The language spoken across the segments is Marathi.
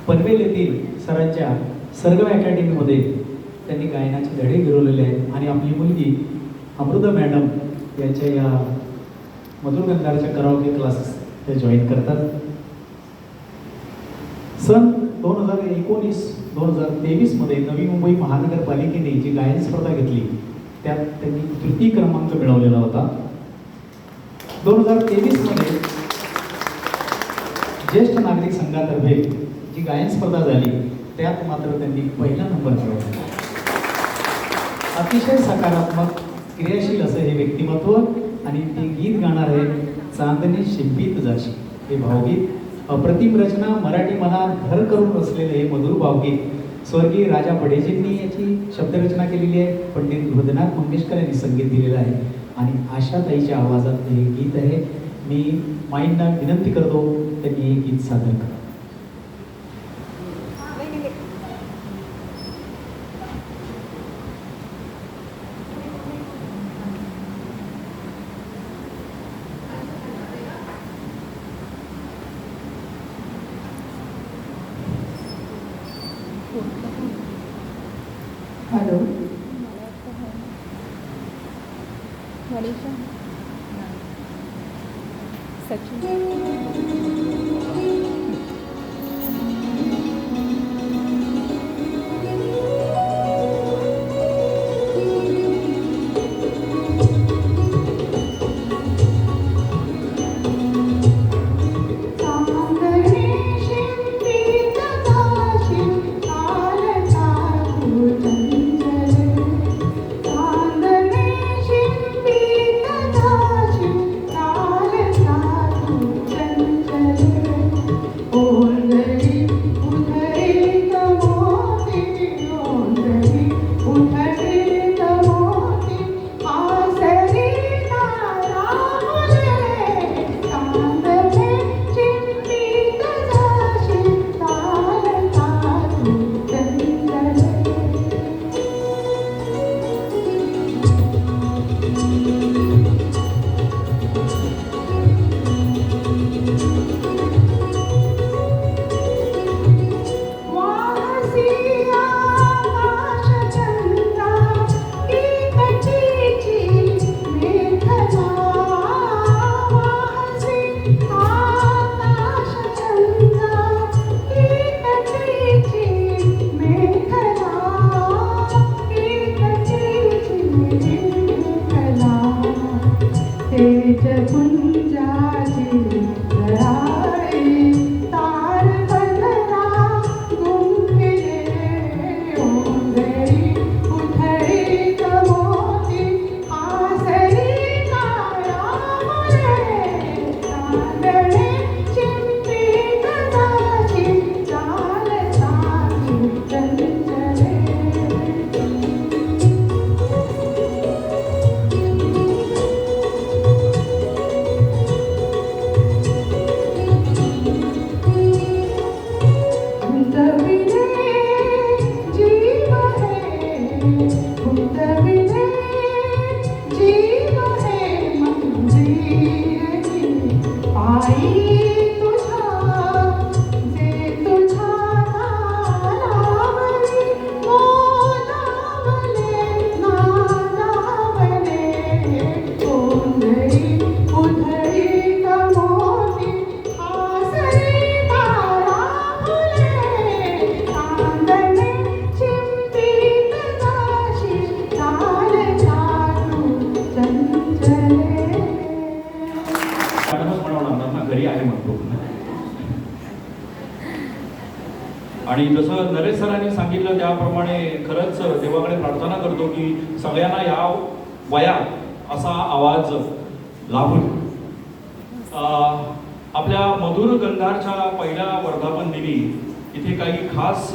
पनवेल येथील सरांच्या सरगम अकॅडमीमध्ये त्यांनी गायनाचे धडे गिरवलेले आहेत आणि आपली मुलगी अमृता मॅडम यांच्या या मधुर गंधारच्या कराओके क्लासेस ते जॉईन करतात. सन 2019-2023 मध्ये नवी मुंबई महानगरपालिकेने जी गायन स्पर्धा घेतली त्यात त्यांनी तृतीय क्रमांक मिळवलेला होता. 2023 मध्ये ज्येष्ठ नागरिक संघातर्फे जी गायन स्पर्धा झाली त्यात मात्र त्यांनी पहिला नंबर मिळवला. अतिशय सकारात्मक क्रियाशील असं हे व्यक्तिमत्व आणि ते गीत गाणार आहे चांदणे शिंपीत जाशी हे भावगीत. अप्रतिम रचना, मराठी मनात घर करून बसलेले हे मधुर भावगीत स्वर्गीय राजा बडेजींनी याची शब्दरचना केलेली आहे. पंडित हृदयनाथ मंगेशकर यांनी संगीत दिलेलं आहे आणि आशाताईच्या आवाजात हे गीत आहे. मी माईंना विनंती करतो त्यांनी हे गीत सादर करा. हॅलो आणि जसं नरेश सरांनी सांगितलं त्याप्रमाणे खरंच देवाकडे प्रार्थना करतो की सगळ्यांना या वयात असा आवाज लाभून आपल्या मधुर गंधारच्या पहिल्या वर्धापन दिनी इथे काही खास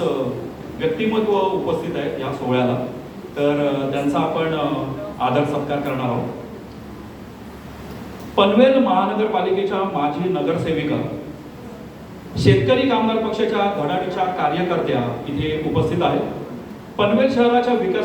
व्यक्तिमत्व उपस्थित आहेत या सोहळ्याला. तर त्यांचा आपण आदर सत्कार करणार आहोत. पनवेल महानगरपालिकेच्या माजी नगरसेविका, शेतकरी कामगार पक्षाच्या धडाडीच्या कार्यकर्त्या इथे उपस्थित आहेत. पनवेल शहराच्या विकास